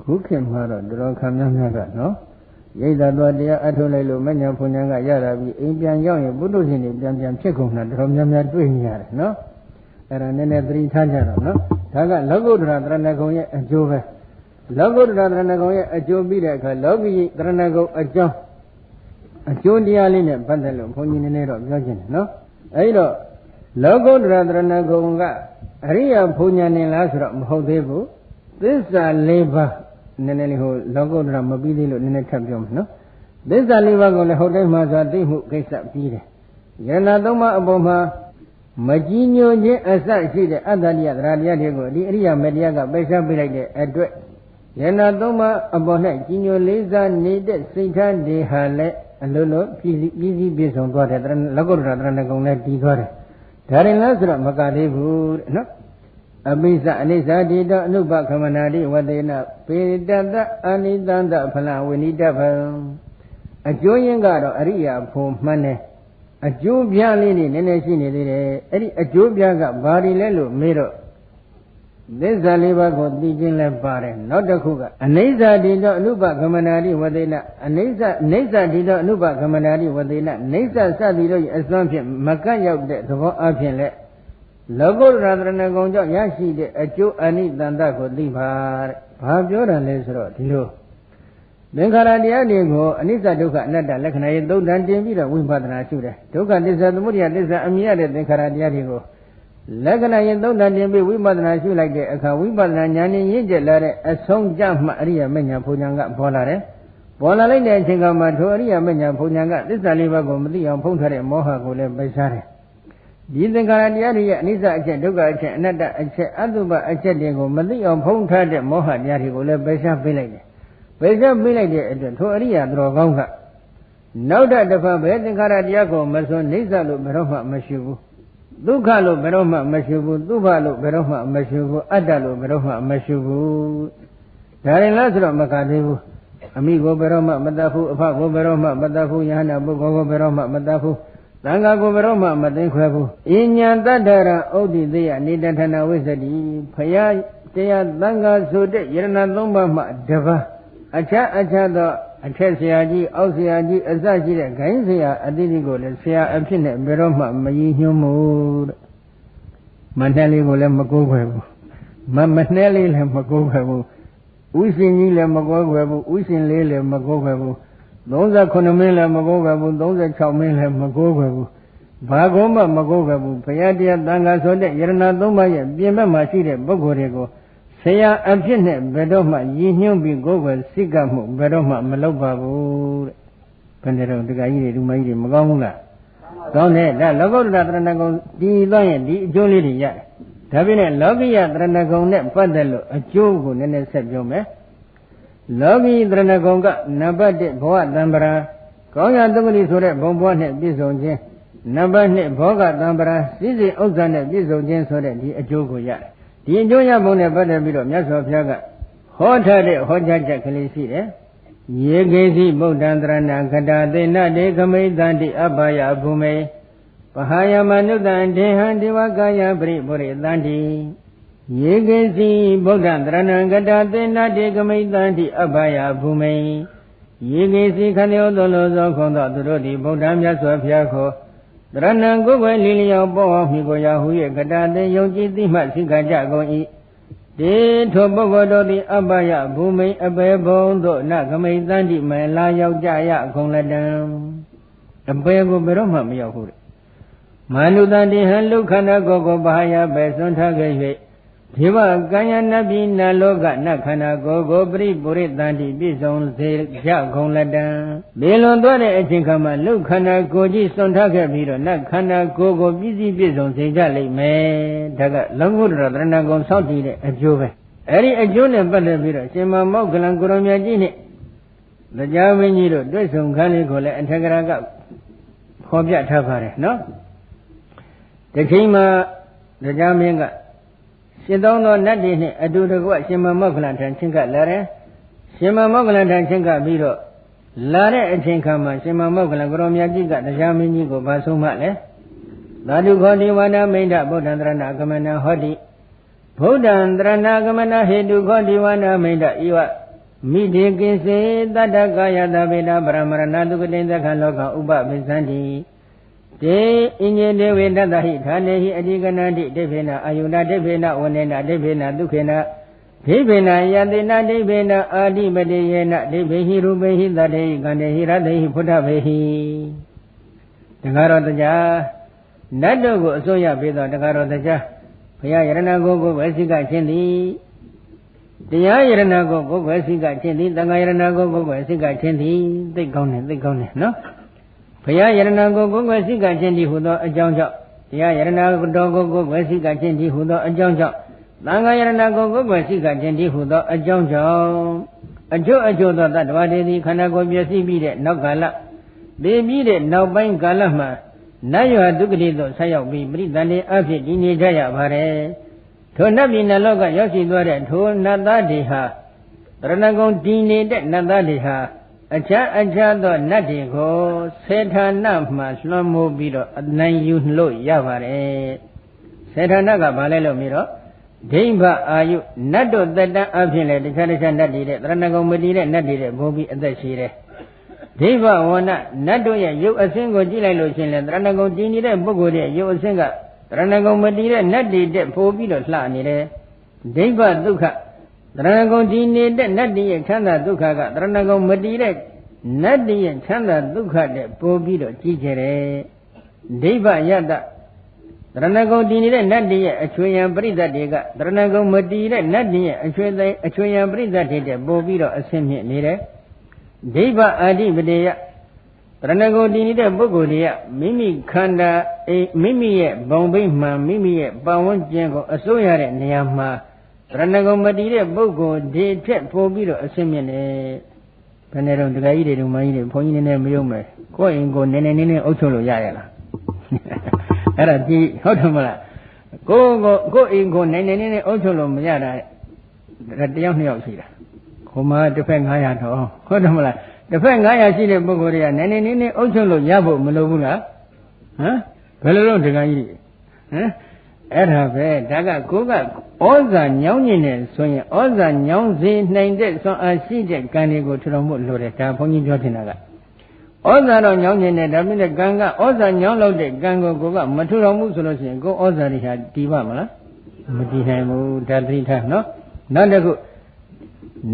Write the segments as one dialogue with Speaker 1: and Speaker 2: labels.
Speaker 1: ခုခေတ်မှာတော့တော်ခံများများကနော်ရိတ်သာတော်တရားအထုတ်လိုက်လို့မညာဘုံညာကရတာပြီးအိမ်ပြန်ရောက်ရင်ပုထုရှင်တွေပြန်ဖြစ်ကုန်တာတော်များများတွေ့နေရတယ်နော်အဲ့ဒါနည်းနည်းသတိထားကြတော့နော်ဒါကလောကုတ္တရာတရဏဂုံရဲ့အကျိုးပဲလောကုတ္တရာတရဏဂုံရဲ့အကျိုးပြီးတဲ့အခါလောကီတရဏဂုံအကျိုးတရားလေးနဲ့ပတ်သက်လို့ဘုန်းကြီးနည်းနည်းတော့ပြောချင်တယ်နော်အဲ့တော့လောကုတ္တရာတရဏဂုံကအရိယာဘုံညာနေလားဆိုတော့မဟုတ်သေးဘူးသစ္စာ၄ပါးနည်းနည်းလေးဟိုလောကုတ္တရာမပြီးသေးလို့နည်းနည်းထပ်ပြောမယ်နော်သစ္စာ၄ပါးကိုလည်းဟုတ်တိုင်းမှာဆိုသိမှုကိစ္စပြီးတယ်ယန္နာသုံးပါးအပေါ်မှာမကြီးညိုခြင်းအစရှိတဲ့အတ္တတရားတရားတွေကိုဒီအရိယာမေတ္တရားကပိတ်ရှားပေးလိုက်တဲ့အတွက်ယန္နာသုံးပါးအပေါ်၌ကြီးညိုလေးစားနေတဲ့စိတ်ထားတွေဟာလည်းအလိုလိုပြည်စည်းပြည့်စုံသွားတယ်လောကုတ္တရာတရဏဂုံလည်းတည်သွားတယ်ဒါရင်လားဆိုတော့မကသေးဘူးတဲ့နော်အပိစ္ဆအနိစ္စတိတောအနုပခမနာတိဝတေနပေတတအနိတန္တဖလဝိနိတဗံအကျိုးရင်းကတော့အရိယာဖို့မှန်းတယ်အကျိုးပြလေးတွေနည်းနည်းရှိနေသေးတယ်အဲ့ဒီအကျိုးပြကဘာတွေလဲလို့မေးတော့သစ္စာလေးပါးကိုသိခြင်းလဲပါတယ်နောက်တစ်ခုကအနိစ္စတိတောအနုပခမနာတိဝတေနအနိစ္စတိတောအနုပခမနာတိဝတေနနိစ္စစသည်တို့အစွမ်းဖြင့်မကန့်ရောက်တဲ့သဘောအဖြစ်လဲလောကုတ္တရာတရဏဂုံကြောင့်ရရှိတဲ့အကျိုးအနိတန္တကိုသိပါတဲ့ဘာပြောတာလဲဆိုတော့ဒီလိုသင်္ခါရတရားတွေကိုအနိစ္စဒုက္ခအနတ္တလက္ခဏာရေးသုံးတန်တင်ပြီးတော့ဝိပဿနာရှုတယ်ဒုက္ခသစ္စာသမုဒယသစ္စာအမြင်ရတဲ့သင်္ခါရတရားတွေကိုလက္ခဏာရေးသုံးတန်တင်ပြီးဝိပဿနာရှုလိုက်တဲ့အခါဝိပဿနာဉာဏ်နဲ့ရင့်ကျက်လာတဲ့အဆုံးကြမှအရိယာမဉ္ဇဉ်ဘုံဉာဏ်ကပေါ်လာတယ်ပေါ်လာလိုက်တဲ့အချိန်ကမှထိုအရိယာမဉ္ဇဉ်ဘုံဉာဏ်ကသစ္စာလေးပါးကိုမသိအောင်ဖုံးထားတဲ့မောဟကိုလည်းပိတ်ရှားတယ်ဒီသင်္ခါရတရားတွေရဲ့အနိစ္စအချက်ဒုက္ခအချက်အနတ္တအချက်အတုပအချက်တွေကိုမသိအောင်ဖုံးထားတဲ့မောဟတရားတွေကိုလည်းပိတ်ရှားပေးလိုက်တယ်ပိတ်ရှားပေးလိုက်တဲ့အတွက်ထိုအရိယာတော်ကောင်းကနောက်တစ်ဖက်ပဲသင်္ခါရတရားကိုမစွန့်နေသလို့ဘယ်တော့မှမရှိဘူးဒုက္ခလို့ဘယ်တော့မှမရှိဘူးသုဘလို့ဘယ်တော့မှမရှိဘူးအတ္တလို့ဘယ်တော့မှမရှိဘူးဒါရင်လားဆိုတော့မကသေးဘူးအမိကိုဘယ်တော့မှမတတ်ဘူးအဖကိုဘယ်တော့မှမတတ်ဘူးယဟနာပုဂ္ဂိုလ်ကိုဘယ်တော့မှမတတ်ဘူးသံဃာကိုဘယ်တော့မှမသိခွဲဘူးအဉ္ဉံတတ္တရဩဒိသေယနေတထနာဝိသတိဖယားတရားသံဃာဆိုတဲ့ယရဏသုံးပါးမှတပါးအခြားသောအထက်ဆရာကြီးအောက်ဆရာကြီးအစရှိတဲ့ဂိုင်းဆရာအတိအကျကိုလည်းဆရာအဖြစ်နဲ့ဘယ်တော့မှမရည်ညွှန်းဘူးတဲ့မနှဲလေးကိုလည်းမကိုးခွဲဘူးမနှဲလေးလည်းမကိုးခွဲဘူးဥရှင်ကြီးလည်းမကိုးခွဲဘူးဥရှင်လေးလည်းမကိုးခွဲဘူး39မင်းလည်းမကိုးခွဲဘူး36မင်းလည်းမကိုးခွဲဘူးဘာကုန်းမှမကိုးခွဲဘူးဘုရားတရားသံဃာဆိုတဲ့ယရဏသုံးပါးရဲ့ပြင်ဘက်မှာရှိတဲ့ပုဂ္ဂိုလ်တွေကိုဆရာအဖြစ်နဲ့ဘယ်တော့မှရည်ညွှန်းပြီးကိုယ်ကိုယ်စိတ်ကမှုဘယ်တော့မှမလုပ်ပါဘူးတဲ့ဘယ်နဲ့တော့တက္ကကြီးတွေဒုမကြီးတွေမကောင်းဘူးလားကောင်းတယ်ဒါလောကုတ္တရာတရဏဂုံဒီသွားရင်ဒီအကျိုးလေးတွေရတယ်ဒါပြင်နဲ့လောကီယတရဏဂုံနဲ့ပတ်သက်လို့အကျိုးကိုနည်းနည်းဆက်ပြောမယ်လောကီတရဏဂုံကနံပါတ်1ဘဝတံပရာကောင်းရာသုဂတိဆိုတဲ့ဘုံဘဝနဲ့ပြည့်စုံခြင်းနံပါတ်2ဘောဂတံပရာစည်းစိမ်ဥစ္စာနဲ့ပြည့်စုံခြင်းဆိုတဲ့ဒီအကျိုးကိုရတယ်ဒီအကျိုးရပုံနဲ့ပတ်သက်ပြီးတော့မြတ်စွာဘုရားကဟောထားတဲ့ဟောကြားချက်ကလေးရှိတယ်ယေကေစီဗုဒ္ဓံတရဏကတာသေနတေခမိတံတိအဘယဘုမေပဟာယမနုတံဒေဟံဒေဝကာယပရိပုရိသန္တိယေကေစီဗုဒ္ဓံတရဏကတာသေနတေခမိတံတိအဘယဘုမေယေကေစီခဏေယောသောလောသောခွန်သောသူတို့သည်ဗုဒ္ဓမြတ်စွာဘုရားကိုတရဏံကိုယ်ွယ်လီလျောပေါ်အောင်မိကိုရာဟု၍ကတာတေယုံကြည်သိမှသိခကြကုန်၏တေထိုပုဂ္ဂိုလ်တို့သည်အပ္ပယဘူမိအပေဘုံတို့နဂမိတန္တိမလာရောက်ကြရအကုန်လက်တံအပေကိုဘယ်တော့မှမရောက်ဘူးတဲ့မာနုတန္တိဟံလုခန္ဓာကိုယ်ကိုဘာယပဲစွန့်ထားခဲ့၍ဒေဝကာယနဗ္ဗိနာလောကနခန္ဓာကိုယ်ကိုပရိပုရိသန္တိပြည့်စုံစေကြကုန်လက်တံဘေလွန်သွားတဲ့အချိန်ခါမှာလုခန္ဓာကိုယ်ကြီးစွန့်ထားခဲ့ပြီးတော့နခန္ဓာကိုယ်ကိုပြည့်စည်ပြည့်စုံစေကြလိမ့်မယ်ဒါကလောကုတ္တရာတရဏဂုံစောင့်တည်တဲ့အကျိုးပဲအဲ့ဒီအကျိုးနဲ့ပတ်သက်ပြီးတော့ရှင်မမောက္ကလံကိုရမြတ်ကြီးနဲ့တရားမင်းကြီးတို့တွေ့ဆုံခန်းလေးကိုလည်းအထက်ကရာကဖော်ပြထားပါတယ်နော်ဒီချိန်မှာတရားမင်းကရှင်သောနတ်တွေနဲ့အတူတကွရှင်မမောက္ကလံထံချင်းကလာတယ်ရှင်မမောက္ကလံထံချင်းကပြီးတော့လာတဲ့အချိန်ခါမှာရှင်မမောက္ကလံကိုရောမြတ်ကြီးကတရားမင်းကြီးကိုဗာဆုံးမှလဲသာဓုခောတိဝါဒမိန္ဒဗုဒ္ဓံတရဏဂမနဟောတိဗုဒ္ဓံတရဏဂမနဟေတုခောတိဝါဒမိန္ဒဤဝ မိတေကိစေတတ္တကာယတဗေဒပရမရဏတုကတိသက္ခလောကဥပပိသန္တိတေအညေတေဝေတတဟိဌာနေဟိအဓိကနန္တိဒိဗေနအာယုဏဒိဗေနဝနေနဒိဗေနဒုခေနဒိဗေနယတိနဒိဗေနအာဓိပတိယေနဒိဗေဟိရူပေဟိတတေဟိကန္တေဟိရတေဟိဖုဒ္ဓဘေဟိတက္ကရောတရားနတ်တို့ကိုအစိုးရပေးသောတက္ကရောတရားဘုရားယရဏကိုကိုဝေစိကခြင်းသည်တရားယရဏကိုကိုဝေစိကခြင်းသည်သံဃာယရဏကိုကိုဝေစိကခြင်းသည်သိကောင်းတယ်နော်ဘုရားယရဏကိုကိုဝေစိကခြင်းသည်ဟူသောအကြောင်းကြောင့်တရားယရဏတော်ကိုကိုဝေစိကခြင်းသည်ဟူသောအကြောင်းကြောင့်သံဃာယရဏကိုကိုဝေစိကခြင်းသည်ဟူသောအကြောင်းကြောင့်အကျိုးသောတတ္တဝါတွေသည်ခန္ဓာကိုယ်ပြည့်စည်ပြီးတဲ့နောက်ကာလသိပြီးတဲ့နောက်ပိုင်းကာလမှာနတ်ရွာဒုက္ခတိသို့ဆက်ရောက်ပြီးပရိသန္တိအဖြစ်ဒီနေကြရပါတယ်ထိုနတ်ပြည်နတ်လောကရောက်ရှိသွားတဲ့ထိုနတ်သားတွေဟာတရဏဂုံဒီနေတဲ့နတ်သားတွေဟာအခြားသောနတ်တွေကိုဆေဌာနမှလွှမ်းမိုးပြီးတော့အနိုင်ယူလို့ရပါတယ်ဆေဌာနကဘာလဲလို့မြည်တော့ဒိဗ္ဗအာယုနတ်တို့သက်တမ်းအဖြစ်လေတခြားနတ်တွေတဲ့တရဏဂုံမတည်တဲ့နတ်တွေတဲ့ဘိုးပြီးအသက်ရှိတယ်ဒိဗ္ဗဝနနတ်တို့ရဲ့ရုပ်အဆင်းကိုကြည့်လိုက်လို့ရှင်လေတရဏဂုံတည်နေတဲ့ပုဂ္ဂိုလ်ရဲ့ရုပ်အဆင်းကတရဏဂုံမတည်တဲ့နတ်တွေတဲ့ပို့ပြီးတော့လှနေတယ်ဒိဗ္ဗဒုက္ခတရဏဂုံတည်နေတဲ့နတ်တွေရဲ့ချမ်းသာဒုက္ခကတရဏဂုံမတည်တဲ့နတ်တွေရဲ့ချမ်းသာဒုက္ခတဲ့ပို့ပြီးတော့ကြီးကျယ်တယ်ဒိဗ္ဗယတ္တတရဏဂုံတည်နေတဲ့နတ်တွေရဲ့အချွေယံပရိသတ်တွေကတရဏဂုံမတည်တဲ့နတ်တွေရဲ့အချွေယံပရိသတ်တွေတဲ့ပို့ပြီးတော့အဆင့်မြင့်နေတယ်ဒိဗ္ဗအာဓိပတိယတရဏဂုံတည်နေတဲ့ပုဂ္ဂိုလ်တွေကမိမိခန္ဓာမိမိရဲ့ဘုံဘိမှန်မိမိရဲ့ပတ်ဝန်းကျင်ကိုအစိုးရတဲ့နေရာမှာတရဏဂုံမတည်တဲ့ပုဂ္ဂိုလ်ဒီထက်ပိုပြီးတော့အဆင့်မြင့်နေဘယ်နဲ့တော့ဒကာကြီးတွေဒုမကြီးတွေဘုန်းကြီးနည်းနည်းမယုံမယ်ကိုယ့်အိမ်ကိုနည်းနည်းအုပ်ချုပ်လို့ရရလားအဲ့ဒါဒီဟုတ်တယ်မလားကိုယ့်အိမ်ကိုနည်းနည်းအုပ်ချုပ်လို့မရတာတယောက်နှစ်ယောက်ရှိတာဟိုမှာတစ်ဖက်900တော့ဟုတ်တယ်မလားတစ်ဖက်900ရှိတဲ့ပုဂ္ဂိုလ်တွေကနည်းနည်းအုပ်ချုပ်လို့ရဖို့မလိုဘူးလားဟမ်ဘယ်လိုလုပ်ဒကာကြီးတွေဟမ်အဲ့ဒါပဲဒါကကိုကဩဇာညောင်းနေတယ်ဆိုရင်ဩဇာညောင်းစေနိုင်တဲ့စွမ်းအားရှိတဲ့ကံတွေကိုထူထောင်ဖို့လိုတယ်ဒါဘုန်းကြီးပြောနေတာကဩဇာတော့ညောင်းနေတယ်ဒါပြည့်တဲ့ကံကဩဇာညောင်းလို့တဲ့ကံကိုကိုကမထူထောင်ဘူးဆိုလို့ရှိရင်ကိုဩဇာတွေဟာတည်ပါမလားမတည်နိုင်ဘူးဒါသတိထားနော်နောက်တစ်ခု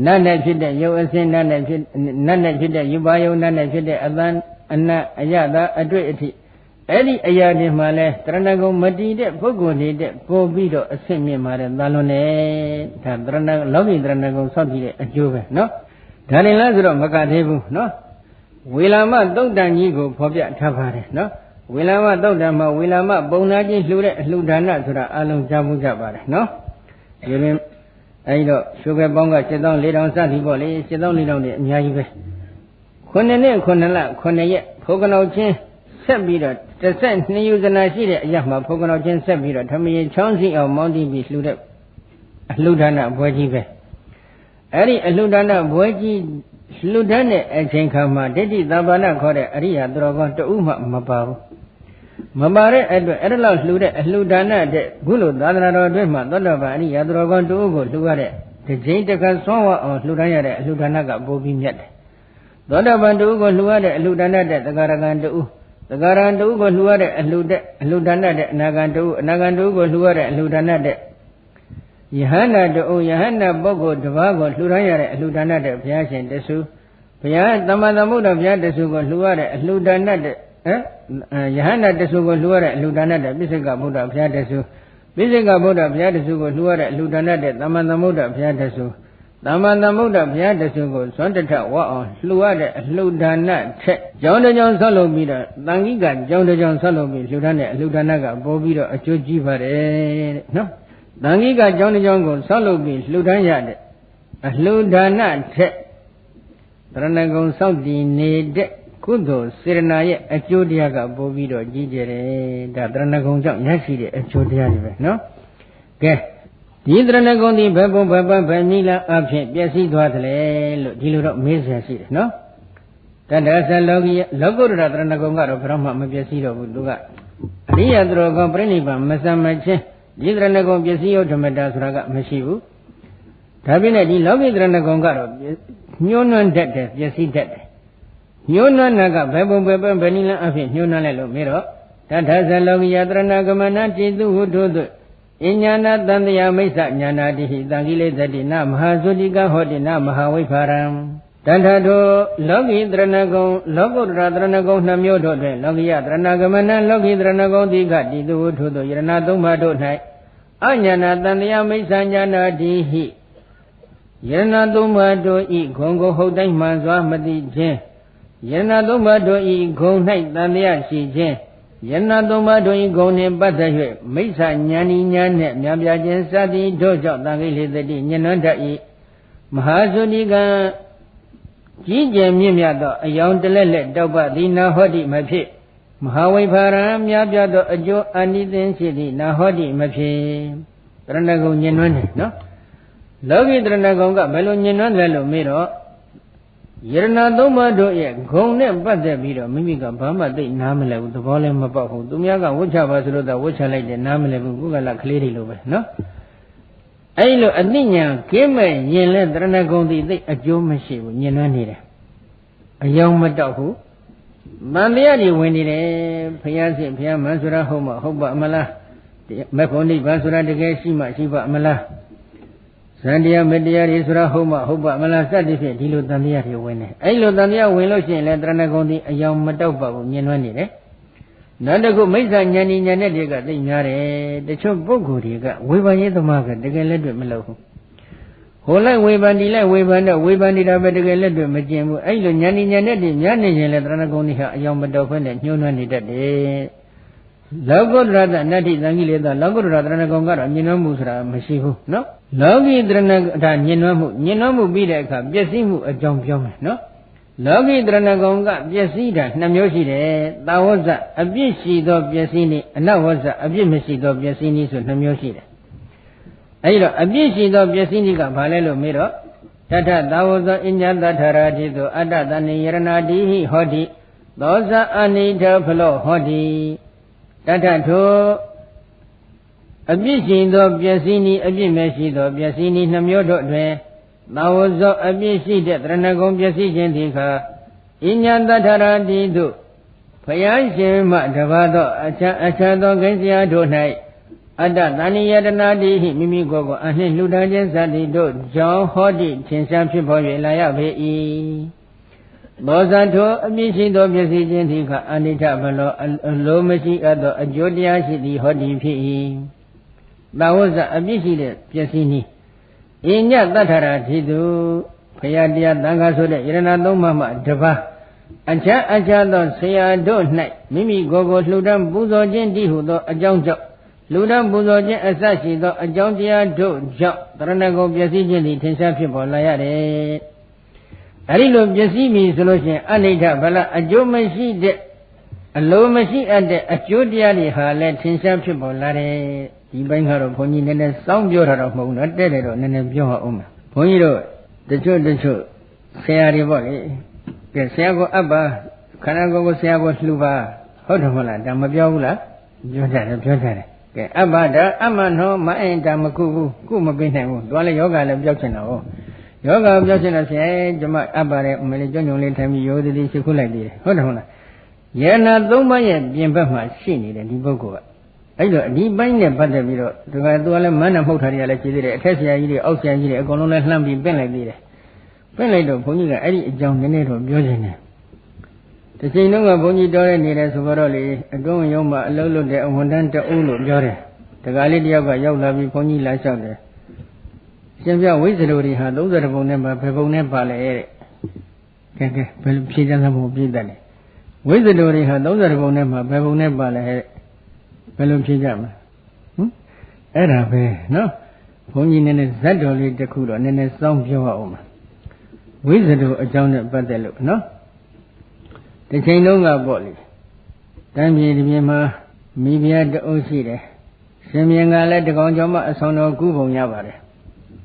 Speaker 1: နတ်နဲ့ဖြစ်တဲ့ရုပ်အစင်းနတ်နဲ့ဖြစ်တဲ့ယူပါယုံနတ်နဲ့ဖြစ်တဲ့အသံအနတ်အယတာအတွေ့အထိအဲ့ဒီအရာတွေမှာလဲတရဏဂုံမတည်တဲ့ပုဂ္ဂိုလ်တွေတဲ့ပို့ပြီးတော့အဆင့်မြင့်ပါတယ်သာလွန်တယ်ဒါတရဏလောကီတရဏဂုံဆောက်တည်တဲ့အကျိုးပဲနော်ဒါလည်းလားဆိုတော့မကသေးဘူးနော်ဝေလာမသုတ်တန်ကြီးကိုဖော်ပြထားပါတယ်နော်ဝေလာမသုတ်တန်မှာဝေလာမပုံနာကြီးလှူတဲ့အလှူဒါနဆိုတာအလုံးကြားမှုကြပါတယ်နော်ဒီရင်အဲဒီတော့ရှုပ်ပဲပေါင်းက7400စသည်ပေါ့လေ7400နဲ့အများကြီးပဲ9နှစ်9လ9ရက်ဖိုးကနောက်ချင်းဆက်ပြီးတော့12ယူဇနာရှိတဲ့အရာမှာဖိုးကနောက်ချင်းဆက်ပြီးတော့ဓမ္မရင်ချောင်းစီအောင်မောင်းတီးပြီးလှူတဲ့အလှူဒါနဘွဲကြီးပဲအဲ့ဒီအလှူဒါနဘွဲကြီးလှူဒန်းတဲ့အချိန်ခါမှာဒိဋ္ဌိသဗ္ဗနာခေါ်တဲ့အရိယာသူတော်ကောင်းတဦးမှမပါဘူးမပါတဲ့အတွက်အဲ့ဒါလောက်လှူတဲ့အလှူဒါနတဲ့ခုလိုသာသနာတော်အတွင်းမှာသောတာပန်အရိယာသူတော်ကောင်းတဦးကိုလှူရတဲ့ဒီချိန်တခါဆွမ်းဝအောင်လှူဒန်းရတဲ့အလှူဒါနကပိုပြီးမြတ်တယ်သောတာပန်တဦးကိုလှူရတဲ့အလှူဒါနတဲ့သက္ကာရကံတဦးသက္ကာရံတဦးကိုလှူရတဲ့အလှူဒါနတဲ့အနာဂံတဦးအနာဂံတဦးကိုလှူရတဲ့အလှူဒါနတဲ့ယဟန္တာတဦးယဟန္တာပုဂ္ဂိုလ်တစ်ပါးကိုလှူဒန်းရတဲ့အလှူဒါနတဲ့ဘုရားရှင်တဆူဘုရားသမ္မာသမ္ဗုဒ္ဓဘုရားတဆူကိုလှူရတဲ့အလှူဒါနတဲ့ယဟန္တာတဆူကိုလှူရတဲ့အလှူဒါနတဲ့ပိစိကဗုဒ္ဓဘုရားတဆူပိစိကဗုဒ္ဓဘုရားတဆူကိုလှူရတဲ့အလှူဒါနတဲ့သမ္မာသမ္ဗုဒ္ဓဘုရားတဆူသမ္မာသမ္ဗုဒ္ဓဘုရားတဆူကိုဇွန်တထဝအောင်လှူရတဲ့အလှူဒါနထက်ကြောင်းတစ်ကြောင်းဆောက်လုပ်ပြီးတော့တန်ခိကကြောင်းတစ်ကြောင်းဆောက်လုပ်ပြီးလှူဒန်းတဲ့အလှူဒါနကပို့ပြီးတော့အကျိုးကြီးပါတယ်တဲ့နော်တန်ခိကကြောင်းတစ်ကြောင်းကိုဆောက်လုပ်ပြီးလှူဒန်းရတဲ့အလှူဒါနထက်တရဏဂုံဆောက်တည်နေတဲ့ကုသိုလ်စေရနာရဲ့အကျိုးတရားကပို့ပြီးတော့ကြီးကျယ်တယ်ဒါတရဏဂုံကြောင့်ရရှိတဲ့အကျိုးတရားတွေပဲနော်ကဲဒီတရဏဂုံဒီဘယ်ပုံဘယ်ပန်းဘယ်နည်းလားအဖြစ်ပျက်စီးသွားသလဲလို့ဒီလိုတော့မေးစရာရှိတယ်နော်တတ္တသလောကီလောကုတ္တရတရဏဂုံကတော့ဘယ်တော့မှမပျက်စီးတော့ဘူးသူကအရိယသူတော်ကောင်းပြိဋိဘံမစမချင်းဒီတရဏဂုံပျက်စီးရောဓမ္မတာဆိုတာကမရှိဘူး ဒါပြနဲ့ဒီလောကီတရဏဂုံကတော့ညှိုးနှွမ်းတတ်တယ်ပျက်စီးတတ်တယ်ညှိုးနှွမ်းတာကဘယ်ပုံဘယ်နည်းလမ်းအဖြစ်ညှိုးနှွမ်းလိုက်လို့မေးတော့တထသလောကိယတရဏဂမနတိတုဟုထို့သို့အညာနာတန်တရာမိစ္ဆညာနာတိဟိတံကိလေသတိနမဟာသုတိကဟောတိနမဟာဝိဖာရံတထထိုလောကီတရဏဂုံလောကုတ္တရာတရဏဂုံနှမျိုးတို့တွင်လောကိယတရဏဂမနလောကီတရဏဂုံတိကတိတုဟုထို့သို့ယရဏသုံးပါးတို့၌အညာနာတန်တရာမိစ္ဆညာနာတိဟိယရဏသုံးပါးတို့ဤဂုံကိုဟုတ်တိုင်းမှန်စွာမသိခြင်းယရဏသုံးပါးတို့ဤဂုံ၌တန်တရားရှိခြင်းယရဏသုံးပါးတို့ဤဂုံနှင့်ပတ်သက်၍မိစ္ဆာဉာဏီညာနှင့်မြာပြခြင်းစသည်တို့ကြောင့်တန်ခိလေသတိညနှွမ်းတတ်၏မဟာသုတိကံကြီးကျယ်မြင့်မြတ်သောအယောင်တလက်လက်တောက်ပသည်နာဟောတိမဖြစ်မဟာဝိဖာရံမြာပြသောအကျိုးအာနိသင်ရှိသည်နာဟောတိမဖြစ်တရဏဂုံညနှွမ်းတယ်နော်လောကီတရဏဂုံကဘယ်လိုညနှွမ်းတယ်လို့မေးတော့ယရဏသုံးပါးတို့ရဲ့ဂုံနဲ့ပတ်သက်ပြီးတော့မိမိကဘာမှသိနားမလည်ဘူးသဘောလည်းမပေါက်ဘူးသူများကဝှချပါဆိုလို့သာဝှချလိုက်တယ်နားမလည်ဘူးကုကလကလေးတွေလိုပဲနော်အဲ့လိုအသိဉာဏ်ကင်းမဲ့ရင်လဲတရဏဂုံတိသိအကျိုးမရှိဘူးညင်နှွမ်းနေတယ်အယောင်မတောက်ဘူးမန္တရားတွေဝင်နေတယ်ဘုရားရှင်ဘုရားမန်းဆိုတာဟုတ်မဟုတ်ပါမလားမေဖို့နိဗ္ဗာန်ဆိုတာတကယ်ရှိမှရှိပါမလားဇန်တရားမတရားတွေဆိုတာဟုတ်မဟုတ်ပါမလားစသည်ဖြင့်ဒီလိုတန်တရားတွေဝင်တယ်အဲ့လိုတန်တရားဝင်လို့ရှိရင်လည်းတရဏဂုံတိအယောင်မတောက်ပါဘူးညင်နှွမ်းနေတယ်နောက်တစ်ခုမိစ္ဆာဉာဏီဉာဏ်နဲ့တွေကသိများတယ်တချို့ပုဂ္ဂိုလ်တွေကဝေဖန်ရေးသမားကတကယ်လက်တွေ့မလုပ်ဘူးဟိုလိုက်ဝေဖန်ဒီလိုက်ဝေဖန်တော့ဝေဖန်နေတာပဲတကယ်လက်တွေ့မကျင်ဘူးအဲ့လိုဉာဏီဉာဏ်နဲ့တွေများနေရင်လည်းတရဏဂုံတိဟာအယောင်မတောက်ဖက်နဲ့ညှိုးနှွမ်းနေတတ်တယ်လောကုတ္တရတနတ္တိသံဃိလေသလောကုတ္တရတရဏဂုံကတော့ညင်နှွမ်းမှုဆိုတာမရှိဘူးနော်လောကီတရဏဒါညင်နှွမ်းမှုပြီးတဲ့အခါပျက်စီးမှုအကြောင်းပြောမယ်နော်လောကီတရဏဂုံကပျက်စီးတာ2မျိုးရှိတယ်တာဝဇ္ဇအပြစ်ရှိသောပျက်စီးနည်းအနဝဇ္ဇအပြစ်မရှိသောပျက်စီးနည်းဆို2မျိုးရှိတယ်အဲဒီတော့အပြစ်ရှိသောပျက်စီးနည်းကဘာလဲလို့မေးတော့တထတာဝဇ္ဇအညတထရာတိသောအတ္တတဏိယရဏတိဟိဟောတိသောဇအနိဋ္ဌဖလောဟောတိတထထိုအပြစ်ရှိသောပျက်စီးနည်းအပြစ်မရှိသောပျက်စီးနည်း2မျိုးတို့တွင်သာဝဇောအပြစ်ရှိတဲ့တရဏဂုံပျက်စီးခြင်းဒီခါအညတထရာတိသို့ဘုရားရှင်မှတပါသောအခြားသောကိစ္စရာတို့၌အတ္တတဏိယတနာတိဟိမိမိကိုယ်ကိုအနှင့်လှူဒါန်းခြင်းစသည်တို့ကြောင့်ဟောတိထင်ရှားဖြစ်ပေါ်၍လာရပေ၏သောဇာထိုအပြစ်ရှိသောပျက်စီးခြင်းဒီခါအနိဋ္ဌဘလောအလိုမရှိအပ်သောအကျိုးတရားရှိသည်ဟောတိဖြစ်၏သာဝဇ္ဇအပြစ်ရှိတဲ့ပျက်စီးနည်းအညတထရာတိတုဘုရားတရားသံဃာဆိုတဲ့ယရဏသုံးပါးမှတပါးအခြားသောဆရာတို့၌မိမိကိုယ်ကိုလှူဒန်းပူဇော်ခြင်းတည်းဟုသောအကြောင်းကြောင့်လှူဒန်းပူဇော်ခြင်းအစရှိသောအကြောင်းတရားတို့ကြောင့်တရဏဂုံပျက်စီးခြင်းသည်ထင်ရှားဖြစ်ပေါ်လာရတယ်အဲဒီလိုပျက်စီးပြီဆိုလို့ရှိရင်အနိဋ္ဌဗလအကျိုးမရှိတဲ့အလိုမရှိအပ်တဲ့အကျိုးတရားတွေဟာလည်းထင်ရှားဖြစ်ပေါ်လာတယ်ဒီဘင်းကတော့ဘုန်းကြီးနည်းနည်းစောင့်ပြောတာတော့မဟုတ်ဘူးနော်တဲ့တယ်တော့နည်းနည်းပြောအောင်မယ်ဘုန်းကြီးတို့တချို့ဆရာတွေပေါ့လေကဲဆရာကိုအပ်ပါခန္ဓာကိုယ်ကိုဆရာကိုလှူပါဟုတ်တယ်မဟုတ်လားဒါမပြောဘူးလားပြောကြတယ်ကဲအပ်ပါဒါအမှန်တော့မအင်တာမကုဘူးကုမပေးနိုင်ဘူးသွားလဲယောဂလည်းပြောက်ချင်တာဟုတ်ယောဂပြောက်ချင်တော့ဆရာကျမအပ်ပါတယ်အမလေးကြွညုံလေးထိုင်ပြီးရိုးသည်ရှိခုလိုက်သေးတယ်ဟုတ်တယ်မဟုတ်လားယန္နာ၃ပါးရဲ့ပြင်ဘက်မှာရှိနေတယ်ဒီပုဂ္ဂိုလ်ကအဲ့တော့ဒီပိုင်းနဲ့ပတ်သက်ပြီးတော့သူကလည်းမန်းနာမှုတ်ထားတယ်လည်းရှိသေးတယ်အထက်ဆရာကြီးတွေအောက်ဆရာကြီးတွေအကုန်လုံးလည်းလှမ်းပြီးပင့်လိုက်သေးတယ်ပင့်လိုက်တော့ဘုန်းကြီးကအဲ့ဒီအကြောင်းနည်းနည်းတော့ပြောချင်တယ်တစ်ချိန်လုံးကဘုန်းကြီးတော်ရနေတယ်ဆိုတော့လေအတွင်းရုံးမှာအလုံးလုံးတဲ့အဝန်တန်းတအုပ်လို့ပြောတယ်တခါလေးတယောက်ကရောက်လာပြီးဘုန်းကြီးလာလျှောက်တယ်ရှင်ပြဝိဇ္ဇရိုတွေဟာ30ပုံနဲ့မှာဘယ်ပုံနဲ့ပါလဲတဲ့ကဲဘယ်လိုဖြေကြသမို့ပြည့်တယ်လဲဝိဇ္ဇရိုတွေဟာ30ပုံနဲ့မှာဘယ်ပုံနဲ့ပါလဲတဲ့ဘယ်လိုဖြေကြမလဲအဲ့ဒါပဲနော်ဘုန်းကြီးနည်းနည်းဇတ်တော်လေးတစ်ခုတော့နည်းနည်းစောင့်ပြောအောင်ပါဝိဇ္ဇရိုအကြောင်းနဲ့ပတ်သက်လို့နော်တစ်ချိန်လုံးကပေါ့လေတန်းပြေဒီပြင်မှာမိဖုရားတအုပ်ရှိတယ်ရှင်မြင်းကလည်းတကောင်ကျော်မှအဆောင်တော်ကူးပုံရပါတယ်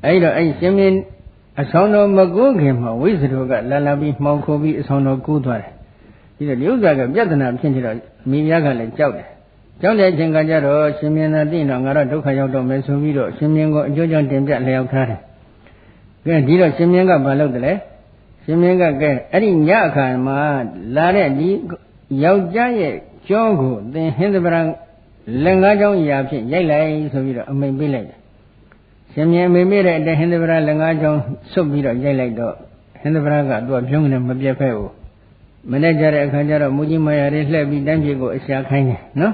Speaker 1: အဲ့တော့အဲ့ရှင်မြင်းအဆောင်တော်မကူးခင်မှာဝိဇ္ဇရိုကလာပြီးမှောင်ခိုပြီးအဆောင်တော်ကူးသွားတယ်ဒီတော့ဒီဥစ္စာကပြဿနာဖြစ်နေတော့မိဖုရားကလည်းကြောက်တယ်ကြောက်တဲ့အချိန်ကကြတော့ရှင်မြင်းသာသိတော့ငါတော့ဒုက္ခရောက်တော့မယ်ဆိုပြီးတော့ရှင်မြင်းကိုအကျိုးကြောင့်တင်ပြလျောက်ထားတယ် cái đi rồi xem miếng cái bà lâu đấy xem miếng cái ấy nhá cái mà là đấy đi giàu trái cho cô thì hiện tại bây lần ngã trong nhà phía dạy lại rồi rồi mình biết lại xem miếng mình biết đấy hiện tại bây lần ngã trong sốt biết rồi dạy lại đó hiện tại bây cái đồ chung này mà biết phải không mình đây giờ cái giờ đó mỗi ngày ở đây lại bị đánh chỉ có sáng khai này nó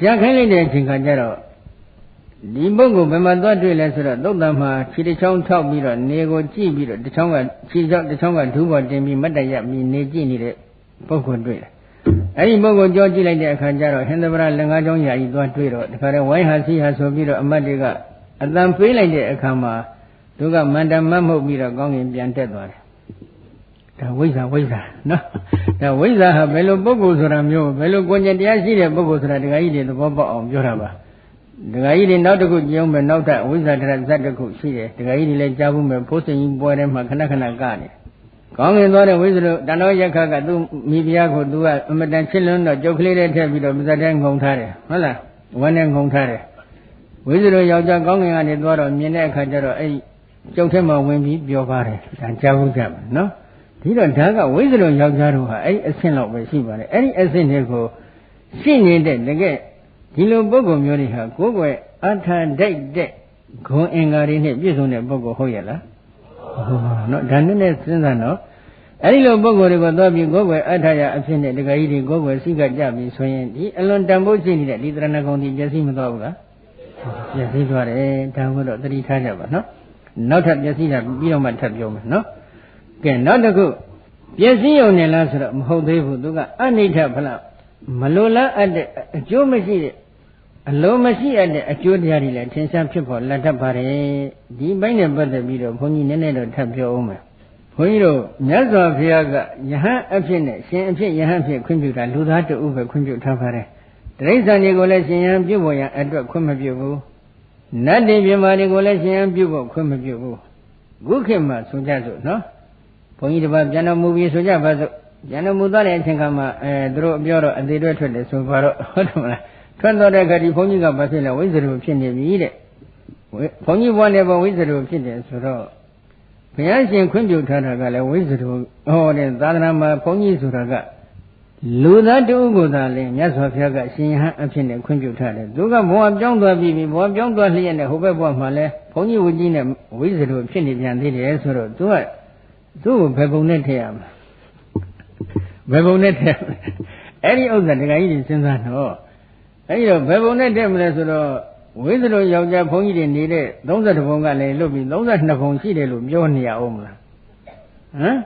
Speaker 1: sáng khai lên để chừng cái giờ đó đi bộ của mình mà tôi chơi là sao đó tầm mà chỉ để trong thao bị rồi nề có chỉ bị rồi trong cái chỉ trong cái thu vào tiền bị mất đại giá bị nề chỉ này đấy bộ của chơi ấy bộ của cho chỉ lại để cái giờ đó hiện tại bây lần ngã trong nhà gì tôi chơi rồi cái này vay hàng xí hàng số bị rồi amma đi cái anh ta phê lại để cái mà tôi cái mình đã mất một bị rồi con em biến chết rồi đó vay ra nó đó vay ra bây giờ bộ của số làm nhiều bây giờ quan trọng là gì đấy bộ của số là cái gì đấy tôi bảo ông cho ra ba cái gì nó được cũng giống mình nó ta vay ra ra được cũng gì đấy cái gì lấy cha bố mình phô sinh bố em mà khana cái này con em nói là vay rồi đã nói gì cả tu mi bia của tu à mình đang chơi lớn rồi cho khi đấy thì bây giờ mình đang ngông thà đấy phải làวันนี้ngông thà đấy vay rồi giàu cho con em này tôi rồi miền này khai cho rồi ấy trong thế mà quên bị biểu ba đấy đang cha bố chạm nó thì rồi đã cái vay rồi giàu cho rồi ấy xin lỗi với xin bà đấy ấy xin này của xin này đấy cáiဒီလိုပုဂ္ဂိုလ်မျိုးတွေဟာကိုယ်ွယ်အထာဒိတ်တဲ့ဂုဏ်အင်္ဂါတွေနဲ့ပြည့်စုံတဲ့ပုဂ္ဂိုလ်ဟုတ်ရဲ့လားဟုတ်နော်ဒါနဲ့စဉ်းစားနော်အဲဒီလိုပုဂ္ဂိုလ်တွေကိုသွားပြီးကိုယ်ွယ်အထာရအဖြစ်နဲ့တခါကြီးတွေကိုယ်ွယ်စိကကြပြီးဆိုရင်ဒီအလွန်တန်ဖိုးရှိနေတဲ့ဒီတရဏဂုံဒီပျက်စီးမသွားဘူးလားပျက်စီးသွားတယ်ဒါကိုတော့သတိထားကြပါနော်နောက်ထပ်ပျက်စီးတာပြီးတော့မှထပ်ပြောမယ်နော်ကဲနောက်တစ်ခုပျက်စီးရုံနဲ့လားဆိုတော့မဟုတ်သေးဘူးသူကအနိဋ္ဌဖလားမလိုလားအပ်တဲ့အကျိုးမရှိတဲ့အလုံးမရှိအပ်တဲ့အကျိုးတရားတွေလည်းထင်ရှားဖြစ်ပေါ်လာတတ်ပါတယ်ဒီဘိုင်းနဲ့ပတ်သက်ပြီးတော့ဘုန်းကြီးနည်းနည်းတော့ထပ်ပြောအောင်မယ်ဘုန်းကြီးတို့မြတ်စွာဘုရားကယဟန်အဖြစ်နဲ့ရှင်အဖြစ်ယဟန်ဖြစ်ခွင့်ပြုတာလူသားတဦးပဲခွင့်ပြုထားပါတယ်တိရစ္ဆာန်တွေကိုလည်းရှင်ယဟန်ပြုဖို့ရန်အတွက်ခွင့်မပြုဘူးနတ်တွေပြမာတွေကိုလည်းရှင်ယဟန်ပြုဖို့ခွင့်မပြုဘူးခုခေတ်မှာဆိုကြစို့နော်ဘုန်းကြီးတစ်ပါးပြန်တော်မူပြီးဆိုကြပါစို့ပြန်တော်မူသွားတဲ့အချိန်ခါမှာသူတို့ပြောတော့အသေးတွေထွက်တယ်ဆိုပါတော့ဟုတ်တယ်မလားထွက်တော့တဲ့ခါဒီဘုန်းကြီးကဘာဖြစ်လဲဝိဇ္ဇရူဖြစ်နေပြီတဲ့ဘုန်းကြီးဘွားနဲ့ဘဝိဇ္ဇရူဖြစ်တယ်ဆိုတော့ဘုရားရှင်ခွင့်ပြုထားတာကလည်းဝိဇ္ဇရူဟောတဲ့သာသနာမှာဘုန်းကြီးဆိုတာကလူသားတဦးကိုသာလေမြတ်စွာဘုရားကရှင်ယဟန်အဖြစ်နဲ့ခွင့်ပြုထားတယ်သူကဘဝပြောင်းသွားပြီဘဝပြောင်းသွားလျက်နဲ့ဟိုဘက်ဘဝမှာလဲဘုန်းကြီးဝကြီးနဲ့ဝိဇ္ဇရူဖြစ်နေပြန်သေးတယ်ဆိုတော့သူကသူ့ကိုဘယ်ပုံနဲ့ထည့်ရမလဲဘယ်ပုံနဲ့ထည့်အဲ့ဒီဥစ္စာတခါကြီးစဉ်းစားတော့အဲ့ဒီတော့ဘယ်ပုံနဲ့ထည့်မလဲဆိုတော့ဝိဇ္ဇရယောက်ျားဘုန်းကြီးတွေနေတဲ့32ဘုံကလည်းလွတ်ပြီး32ဘုံရှိတယ်လို့ပြောနေရအောင်မလားဟမ်